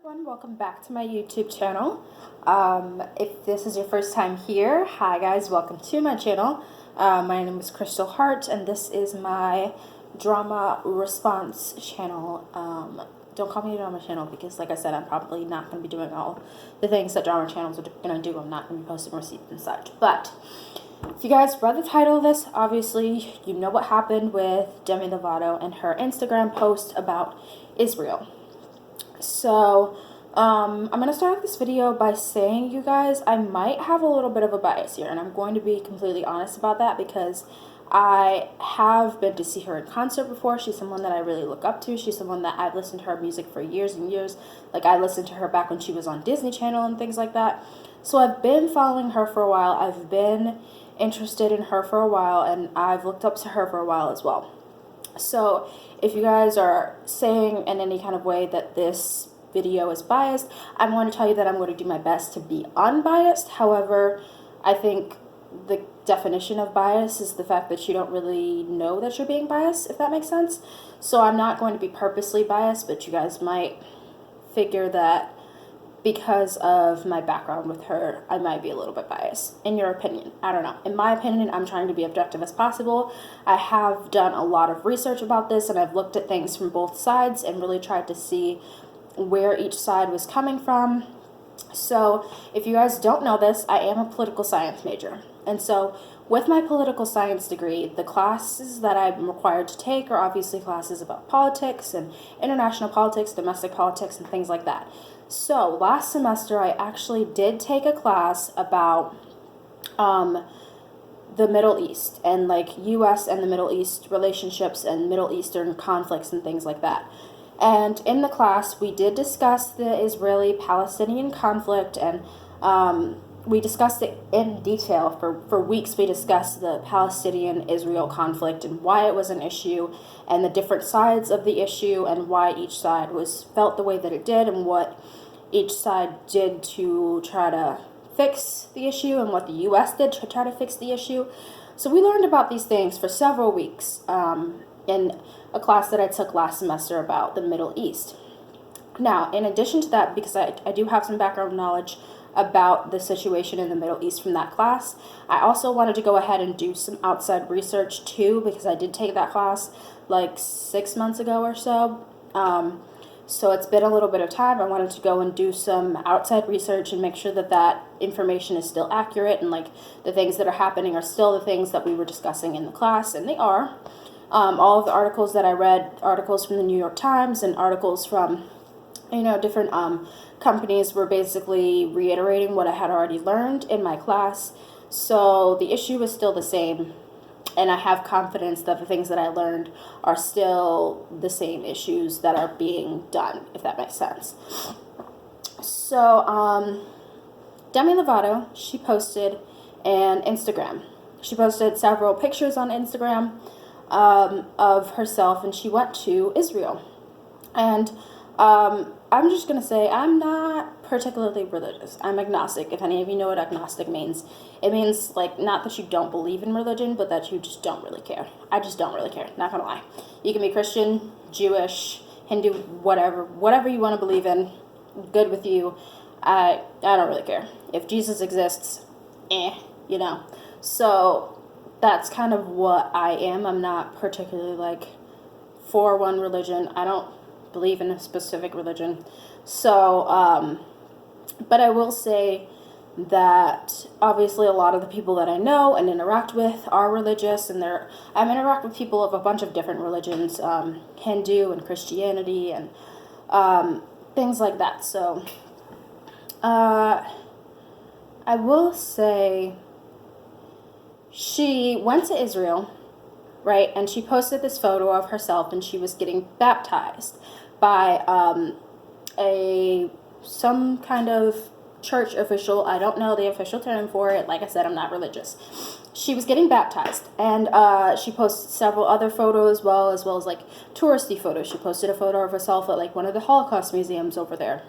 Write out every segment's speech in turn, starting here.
Everyone, welcome back to my YouTube channel. If this is your first time here, hi guys, welcome to my channel. My name is Crystal Hart and this is my drama response channel. Don't call me a drama channel because like I said, I'm probably not going to be doing all the things that drama channels are going to do. I'm not going to be posting receipts and such. But if you guys read the title of this, obviously you know what happened with Demi Lovato and her Instagram post about Israel. So, I'm going to start this video by saying, you guys, I might have a little bit of a bias here, and I'm going to be completely honest about that because I have been to see her in concert before. She's someone that I really look up to. She's someone that I've listened to her music for years and years. Like, I listened to her back when she was on Disney Channel and things like that. So I've been following her for a while. I've been interested in her for a while, and I've looked up to her for a while as well. So if you guys are saying in any kind of way that this video is biased, I want to tell you that I'm going to do my best to be unbiased. However, I think the definition of bias is the fact that you don't really know that you're being biased, if that makes sense. So I'm not going to be purposely biased, but you guys might figure that because of my background with her, I might be a little bit biased. In your opinion, I don't know. In my opinion, I'm trying to be objective as possible. I have done a lot of research about this, and I've looked at things from both sides and really tried to see where each side was coming from. So if you guys don't know this, I am a political science major. And so with my political science degree, the classes that I'm required to take are obviously classes about politics and international politics, domestic politics, and things like that. So last semester, I actually did take a class about the Middle East and like U.S. and the Middle East relationships and Middle Eastern conflicts and things like that. And in the class, we did discuss the Israeli-Palestinian conflict, and we discussed it in detail. For weeks, we discussed the Palestinian-Israel conflict and why it was an issue and the different sides of the issue and why each side felt the way that it did and what each side did to try to fix the issue and what the U.S. did to try to fix the issue. So we learned about these things for several weeks in a class that I took last semester about the Middle East. Now, in addition to that, because I do have some background knowledge about the situation in the Middle East from that class, I also wanted to go ahead and do some outside research too, because I did take that class like 6 months ago or so. So it's been a little bit of time. I wanted to go and do some outside research and make sure that that information is still accurate and like the things that are happening are still the things that we were discussing in the class, and they are. All of the articles that I read, articles from the New York Times and articles from, different companies were basically reiterating what I had already learned in my class. So the issue is still the same, and I have confidence that the things that I learned are still the same issues that are being done, if that makes sense. So, Demi Lovato, she posted an Instagram. She posted several pictures on Instagram of herself, and she went to Israel. And I'm just going to say I'm not particularly religious. I'm agnostic, if any of you know what agnostic means. It means, like, not that you don't believe in religion, but that you just don't really care. I just don't really care, not going to lie. You can be Christian, Jewish, Hindu, whatever you want to believe in, good with you. I don't really care. If Jesus exists, So that's kind of what I am. I'm not particularly, like, for one religion. I don't believe in a specific religion. So, but I will say that obviously a lot of the people that I know and interact with are religious, and I interact with people of a bunch of different religions, Hindu and Christianity and things like that. So, I will say she went to Israel, right, and she posted this photo of herself, and she was getting baptized by some kind of church official. I don't know the official term for it. Like I said, I'm not religious. She was getting baptized, and she posted several other photos as well as like touristy photos. She posted a photo of herself at like one of the Holocaust museums over there.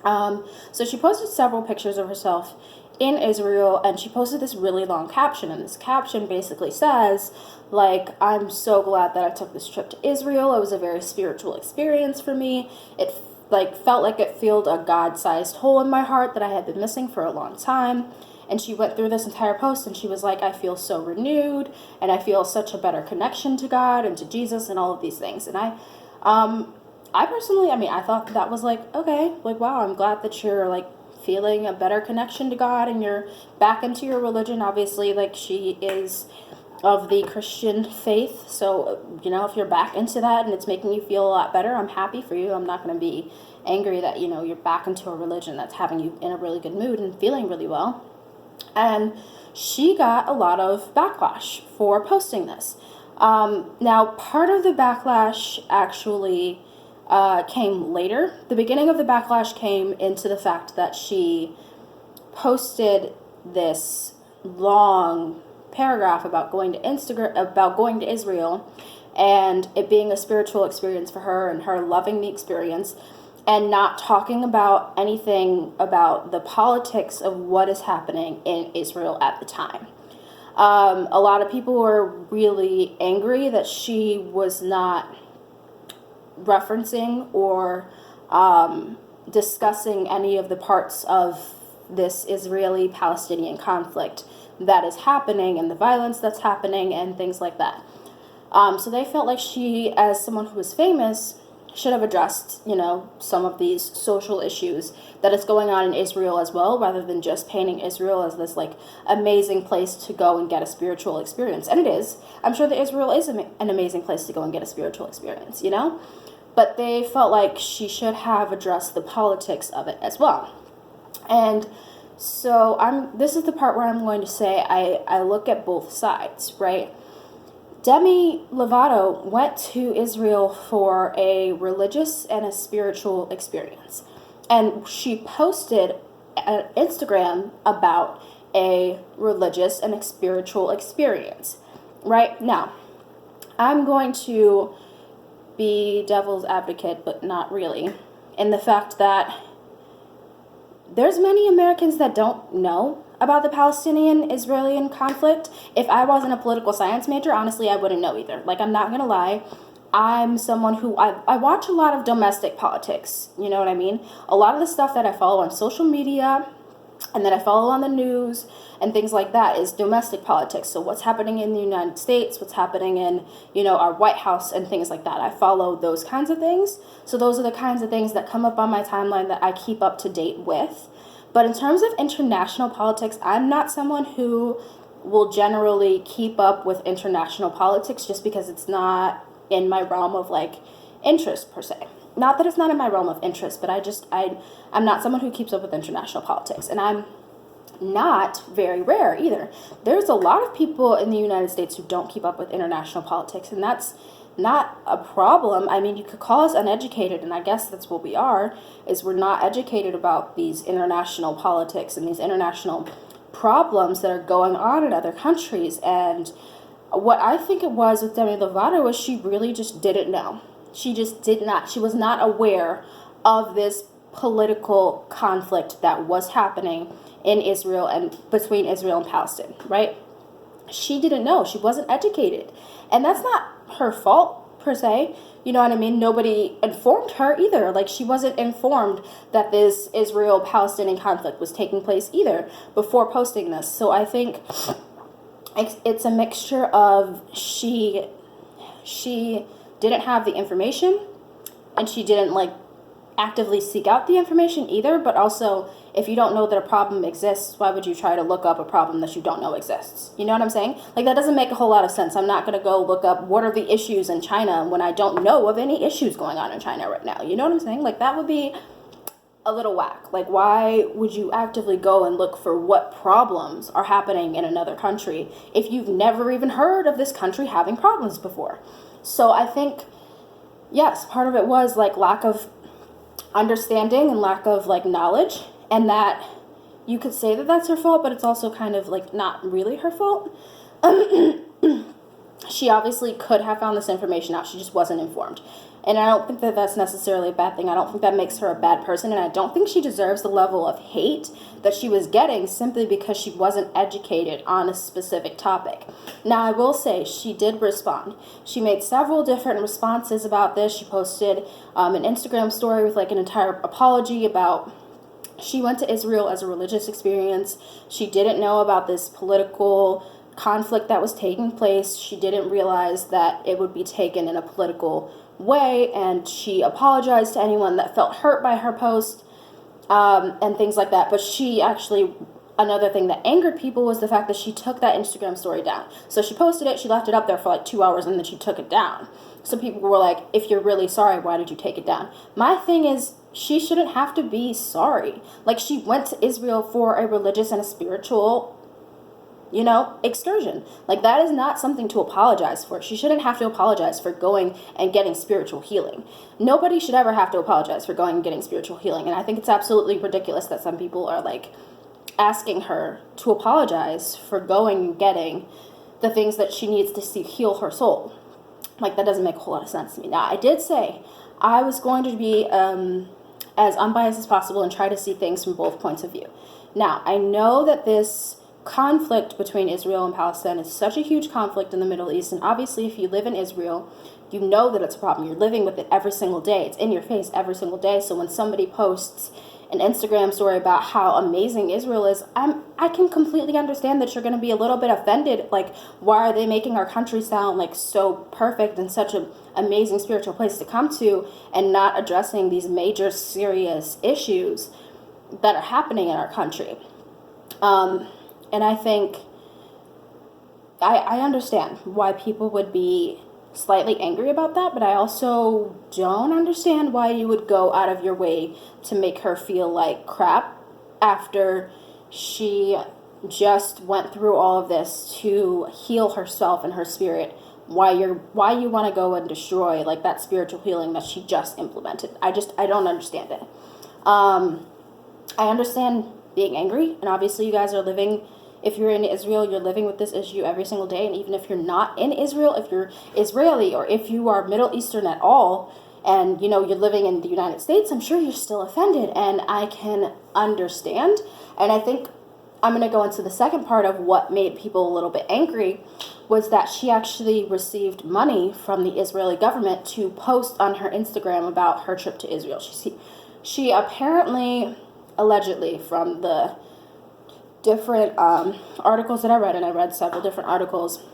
So she posted several pictures of herself in Israel, and she posted this really long caption, and this caption basically says, like, I'm so glad that I took this trip to Israel. It was a very spiritual experience for me. It like felt like it filled a God-sized hole in my heart that I had been missing for a long time. And she went through this entire post and she was like, I feel so renewed and I feel such a better connection to God and to Jesus and all of these things. And I personally, I mean, I thought that was like, okay, like, wow, I'm glad that you're like feeling a better connection to God and you're back into your religion. Obviously, like, she is of the Christian faith. So, you know, if you're back into that and it's making you feel a lot better, I'm happy for you. I'm not going to be angry that, you know, you're back into a religion that's having you in a really good mood and feeling really well. And she got a lot of backlash for posting this. Now, part of the backlash actually came later. The beginning of the backlash came into the fact that she posted this long paragraph about going to Israel, and it being a spiritual experience for her and her loving the experience, and not talking about anything about the politics of what is happening in Israel at the time. A lot of people were really angry that she was not referencing or discussing any of the parts of this Israeli-Palestinian conflict that is happening and the violence that's happening and things like that. So they felt like she, as someone who was famous, should have addressed, you know, some of these social issues that is going on in Israel as well, rather than just painting Israel as this, like, amazing place to go and get a spiritual experience. And it is. I'm sure that Israel is an amazing place to go and get a spiritual experience, you know? But they felt like she should have addressed the politics of it as well. And so this is the part where I'm going to say I look at both sides, right? Demi Lovato went to Israel for a religious and a spiritual experience. And she posted an Instagram about a religious and a spiritual experience. Right? Now, I'm going to be devil's advocate, but not really, in the fact that there's many Americans that don't know about the Palestinian-Israeli conflict. If I wasn't a political science major, honestly, I wouldn't know either. Like, I'm not going to lie. I'm someone who, I watch a lot of domestic politics, you know what I mean? A lot of the stuff that I follow on social media and that I follow on the news and things like that is domestic politics. So what's happening in the United States, what's happening in, you know, our White House and things like that. I follow those kinds of things. So those are the kinds of things that come up on my timeline that I keep up to date with. But in terms of international politics, I'm not someone who will generally keep up with international politics just because it's not in my realm of, like, interest per se. Not that it's not in my realm of interest, but I'm not someone who keeps up with international politics. And I'm not very rare either. There's a lot of people in the United States who don't keep up with international politics, and that's not a problem. I mean, you could call us uneducated, and I guess that's what we are, is we're not educated about these international politics and these international problems that are going on in other countries. And what I think it was with Demi Lovato was she really just didn't know. She just did not. She was not aware of this political conflict that was happening in Israel and between Israel and Palestine, right? She didn't know. She wasn't educated. And that's not her fault, per se. You know what I mean? Nobody informed her either. Like, she wasn't informed that this Israel-Palestinian conflict was taking place either before posting this. So I think it's a mixture of she didn't have the information, and she didn't, like, actively seek out the information either. But also, if you don't know that a problem exists, why would you try to look up a problem that you don't know exists? You know what I'm saying? Like, that doesn't make a whole lot of sense. I'm not going to go look up what are the issues in China when I don't know of any issues going on in China right now. You know what I'm saying? Like, that would be a little whack. Like, why would you actively go and look for what problems are happening in another country if you've never even heard of this country having problems before? So I think, yes, part of it was, like, lack of understanding and lack of, like, knowledge, and that you could say that that's her fault, but it's also kind of, like, not really her fault. She obviously could have found this information out. She just wasn't informed. And I don't think that that's necessarily a bad thing. I don't think that makes her a bad person. And I don't think she deserves the level of hate that she was getting simply because she wasn't educated on a specific topic. Now, I will say she did respond. She made several different responses about this. She posted an Instagram story with like an entire apology about she went to Israel as a religious experience. She didn't know about this political conflict that was taking place. She didn't realize that it would be taken in a political way, and she apologized to anyone that felt hurt by her post, and things like that. But she actually, another thing that angered people was the fact that she took that Instagram story down. So she posted it, she left it up there for like 2 hours, and then she took it down. So people were like, if you're really sorry, why did you take it down? My thing is, she shouldn't have to be sorry. Like, she went to Israel for a religious and a spiritual, excursion. Like, that is not something to apologize for. She shouldn't have to apologize for going and getting spiritual healing. Nobody should ever have to apologize for going and getting spiritual healing. And I think it's absolutely ridiculous that some people are like asking her to apologize for going and getting the things that she needs to see heal her soul. Like, that doesn't make a whole lot of sense to me. Now, I did say I was going to be as unbiased as possible and try to see things from both points of view. Now, I know that this conflict between Israel and Palestine is such a huge conflict in the Middle East, and obviously if you live in Israel, you know that it's a problem. You're living with it every single day. It's in your face every single day. So when somebody posts an Instagram story about how amazing Israel is, I can completely understand that you're going to be a little bit offended. Like, why are they making our country sound like so perfect and such an amazing spiritual place to come to, and not addressing these major serious issues that are happening in our country? And I think I understand why people would be slightly angry about that, but I also don't understand why you would go out of your way to make her feel like crap after she just went through all of this to heal herself and her spirit. Why you want to go and destroy like that spiritual healing that she just implemented. I don't understand it. I understand being angry, and obviously you guys are living, if you're in Israel, you're living with this issue every single day. And even if you're not in Israel, if you're Israeli or if you are Middle Eastern at all, and you're living in the United States, I'm sure you're still offended, and I can understand. And I think I'm going to go into the second part of what made people a little bit angry, was that she actually received money from the Israeli government to post on her Instagram about her trip to Israel. She apparently, allegedly, from the different articles that I read, and I read several different articles,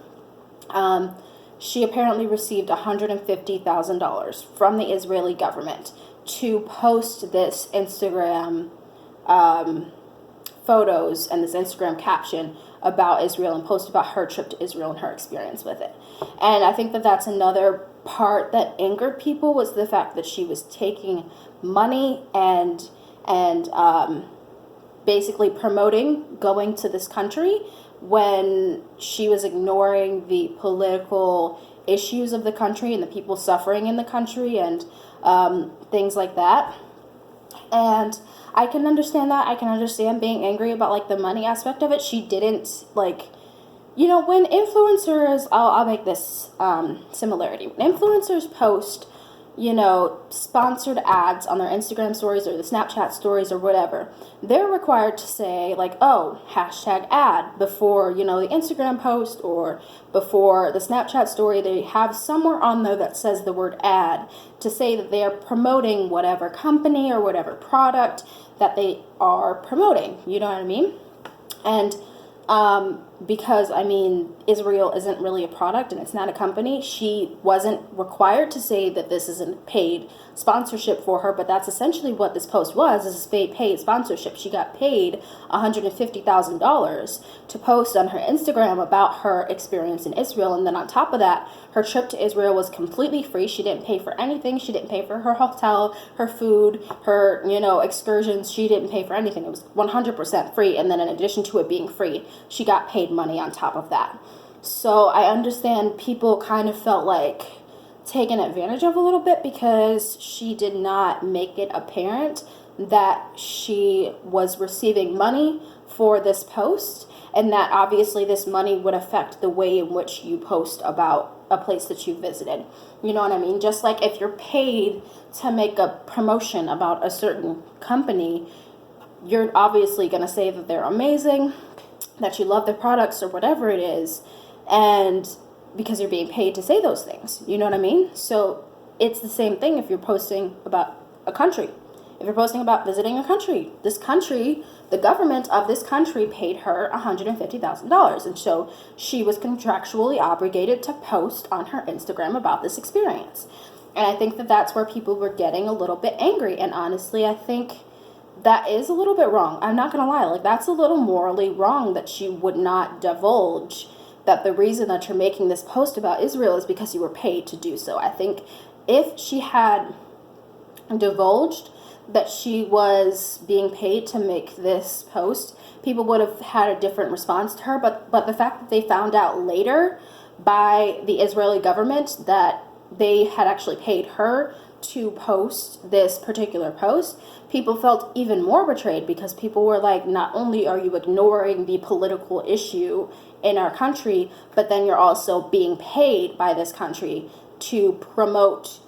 she apparently received $150,000 from the Israeli government to post this Instagram photos and this Instagram caption about Israel, and post about her trip to Israel and her experience with it. And I think that that's another part that angered people, was the fact that she was taking money and basically promoting going to this country when she was ignoring the political issues of the country and the people suffering in the country, and things like that. And I can understand that. I can understand being angry about like the money aspect of it. She didn't like, when influencers, I'll make this similarity. When influencers post, sponsored ads on their Instagram stories or the Snapchat stories or whatever, they're required to say like, oh, #ad before, the Instagram post or before the Snapchat story. They have somewhere on there that says the word ad to say that they are promoting whatever company or whatever product that they are promoting. You know what I mean? And because Israel isn't really a product and it's not a company, she wasn't required to say that this isn't paid sponsorship for her, but that's essentially what this post was, is a paid sponsorship. She got paid $150,000 to post on her Instagram about her experience in Israel, and then on top of that, her trip to Israel was completely free. She didn't pay for anything. She didn't pay for her hotel, her food, her, excursions. She didn't pay for anything. It was 100% free, and then in addition to it being free, she got paid money on top of that. So I understand people kind of felt like taken advantage of a little bit because she did not make it apparent that she was receiving money for this post, and that obviously this money would affect the way in which you post about a place that you visited. You know what I mean? Just like if you're paid to make a promotion about a certain company, you're obviously going to say that they're amazing, that you love their products or whatever it is, and because you're being paid to say those things. You know what I mean? So it's the same thing if you're posting about a country. If you're posting about visiting a country, this country, the government of this country paid her $150,000. And so she was contractually obligated to post on her Instagram about this experience. And I think that that's where people were getting a little bit angry. And honestly, I think that is a little bit wrong. I'm not going to lie. Like, that's a little morally wrong that she would not divulge that the reason that you're making this post about Israel is because you were paid to do so. I think if she had divulged that she was being paid to make this post, people would have had a different response to her. But the fact that they found out later by the Israeli government that they had actually paid her to post this particular post, people felt even more betrayed, because people were like, not only are you ignoring the political issue in our country, but then you're also being paid by this country to promote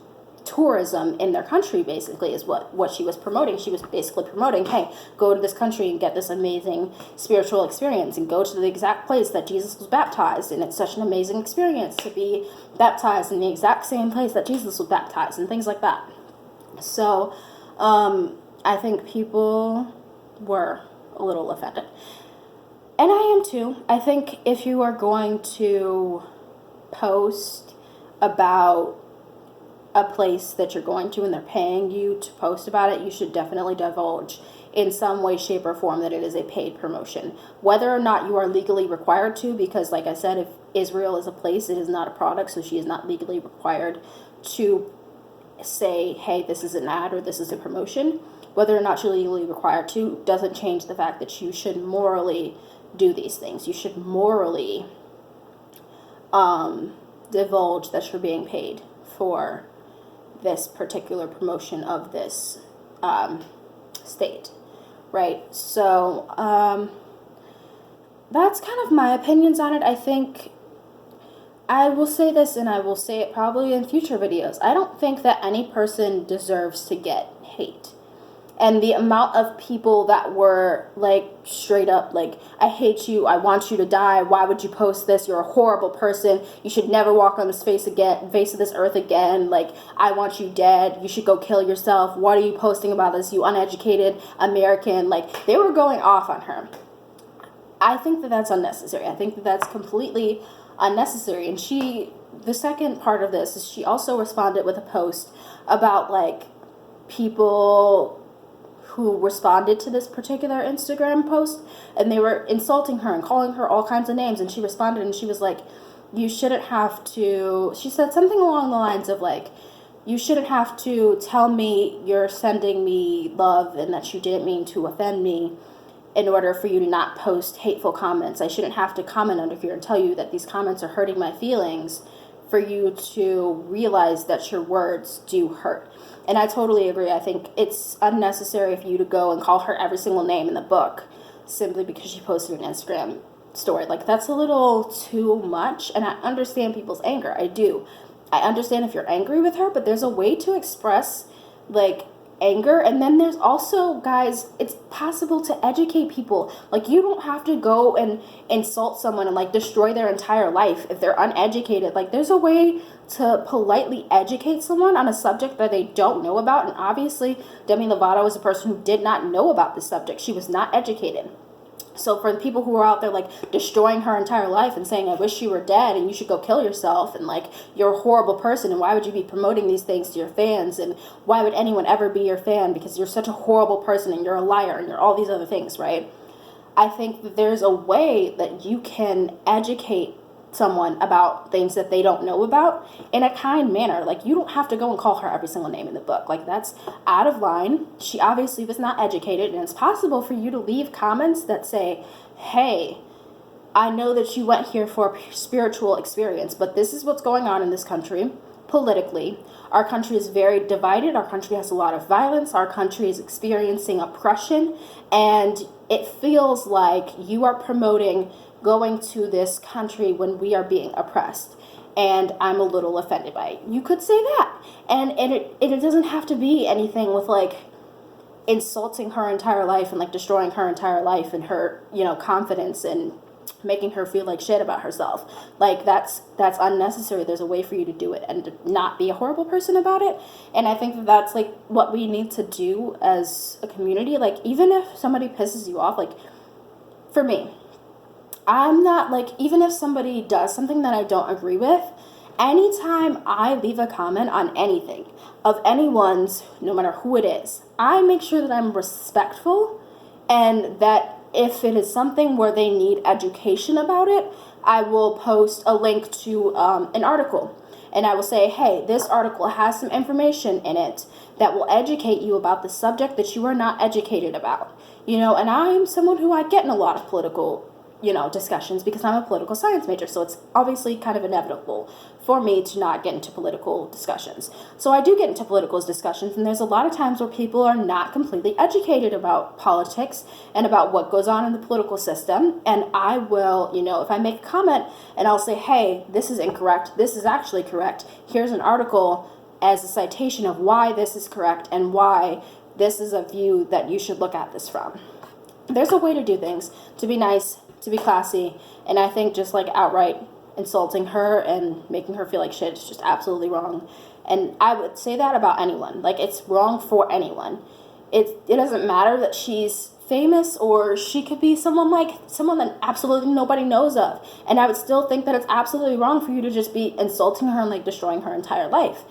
tourism in their country, basically, is what she was promoting. She was basically promoting, hey, go to this country and get this amazing spiritual experience, and go to the exact place that Jesus was baptized, and it's such an amazing experience to be baptized in the exact same place that Jesus was baptized, and things like that. So I think people were a little offended, and I am too. I think if you are going to post about a place that you're going to and they're paying you to post about it, you should definitely divulge in some way, shape, or form that it is a paid promotion. Whether or not you are legally required to, because like I said, if Israel is a place, it is not a product, so she is not legally required to say, hey, this is an ad or this is a promotion. Whether or not you're legally required to doesn't change the fact that you should morally do these things. You should morally divulge that you're being paid for this particular promotion of this state, right? So that's kind of my opinions on it. I think I will say this, and I will say it probably in future videos. I don't think that any person deserves to get hate. And the amount of people that were like straight up like, I hate you, I want you to die, why would you post this, you're a horrible person, you should never walk on this face of this earth again, like, I want you dead, you should go kill yourself, what are you posting about this, you uneducated American, like, they were going off on her. I think that that's unnecessary. I think that that's completely unnecessary. And the second part of this is she also responded with a post about like people who responded to this particular Instagram post, and they were insulting her and calling her all kinds of names, and she responded and she was like, you shouldn't have to, she said something along the lines of like, you shouldn't have to tell me you're sending me love and that you didn't mean to offend me in order for you to not post hateful comments. I shouldn't have to comment under here and tell you that these comments are hurting my feelings for you to realize that your words do hurt. And I totally agree. I think it's unnecessary for you to go and call her every single name in the book simply because she posted an Instagram story. Like, that's a little too much, and I understand people's anger. I do. I understand if you're angry with her, but there's a way to express, like, anger. And then there's also, guys, it's possible to educate people. Like, you don't have to go and insult someone and like destroy their entire life if they're uneducated. Like, there's a way to politely educate someone on a subject that they don't know about. And obviously Demi Lovato is a person who did not know about this subject. She was not educated. So for the people who are out there like destroying her entire life and saying, I wish you were dead and you should go kill yourself and like you're a horrible person and why would you be promoting these things to your fans and why would anyone ever be your fan because you're such a horrible person and you're a liar and you're all these other things, right? I think that there's a way that you can educate someone about things that they don't know about in a kind manner. Like, you don't have to go and call her every single name in the book. Like, that's out of line. She obviously was not educated, and it's possible for you to leave comments that say, hey, I know that you went here for a spiritual experience, but this is what's going on in this country politically. Our country is very divided. Our country has a lot of violence. Our country is experiencing oppression, and it feels like you are promoting going to this country when we are being oppressed. and I'm a little offended by it. You could say that. And it doesn't have to be anything with like insulting her entire life and like destroying her entire life and her, you know, confidence and making her feel like shit about herself. Like that's unnecessary. There's a way for you to do it and to not be a horrible person about it. And I think that that's like what we need to do as a community. Like even if somebody pisses you off, like for me, I'm not like, even if somebody does something that I don't agree with, anytime I leave a comment on anything of anyone's, no matter who it is, I make sure that I'm respectful, and that if it is something where they need education about it, I will post a link to an article. And I will say, hey, this article has some information in it that will educate you about the subject that you are not educated about. You know, and I'm someone who I get in a lot of political, you know, discussions because I'm a political science major. So it's obviously kind of inevitable for me to not get into political discussions. So I do get into political discussions, and there's a lot of times where people are not completely educated about politics and about what goes on in the political system. And I will, you know, if I make a comment and I'll say, hey, this is incorrect, this is actually correct, here's an article as a citation of why this is correct and why this is a view that you should look at this from. There's a way to do things, to be nice, to be classy, and I think just like outright insulting her and making her feel like shit is just absolutely wrong. And I would say that about anyone. Like, it's wrong for anyone. It doesn't matter that she's famous, or she could be someone that absolutely nobody knows of, and I would still think that it's absolutely wrong for you to just be insulting her and like destroying her entire life.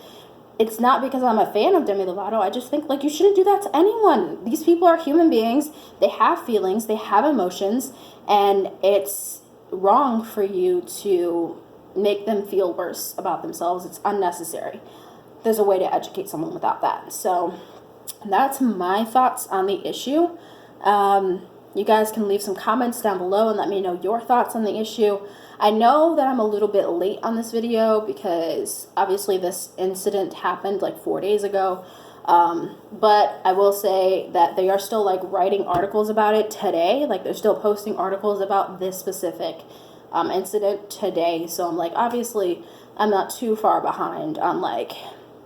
It's not because I'm a fan of Demi Lovato. I just think, like, you shouldn't do that to anyone. These people are human beings. They have feelings. They have emotions. And it's wrong for you to make them feel worse about themselves. It's unnecessary. There's a way to educate someone without that. So that's my thoughts on the issue. You guys can leave some comments down below and let me know your thoughts on the issue. I know that I'm a little bit late on this video because obviously this incident happened like 4 days ago. But I will say that they are still like writing articles about it today. Like, they're still posting articles about this specific incident today. So I'm like, obviously I'm not too far behind on like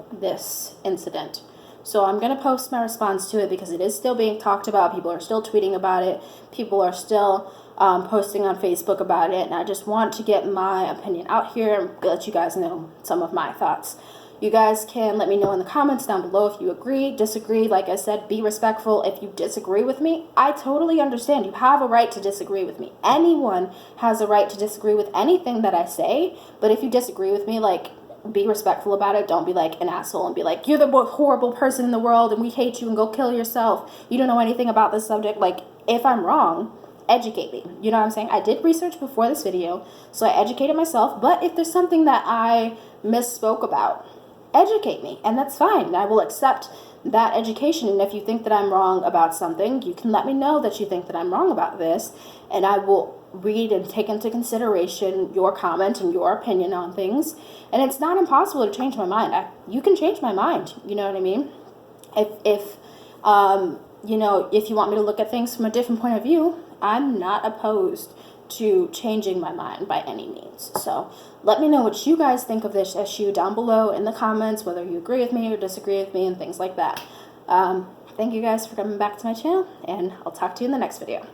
this incident. So I'm going to post my response to it because it is still being talked about. People are still tweeting about it. People are still posting on Facebook about it. And I just want to get my opinion out here and let you guys know some of my thoughts. You guys can let me know in the comments down below if you agree, disagree. Like I said, be respectful. If you disagree with me, I totally understand. You have a right to disagree with me. Anyone has a right to disagree with anything that I say. But if you disagree with me, like, be respectful about it. Don't be like an asshole and be like, you're the most horrible person in the world and we hate you and go kill yourself. You don't know anything about this subject. Like, if I'm wrong, educate me. You know what I'm saying? I did research before this video, so I educated myself. But if there's something that I misspoke about, educate me, and that's fine. I will accept that education. And if you think that I'm wrong about something, you can let me know that you think that I'm wrong about this, and I will read and take into consideration your comment and your opinion on things. And it's not impossible to change my mind. You can change my mind. You know what I mean? If you know, if you want me to look at things from a different point of view, I'm not opposed to changing my mind by any means. So let me know what you guys think of this issue down below in the comments, whether you agree with me or disagree with me and things like that. Thank you guys for coming back to my channel, and I'll talk to you in the next video.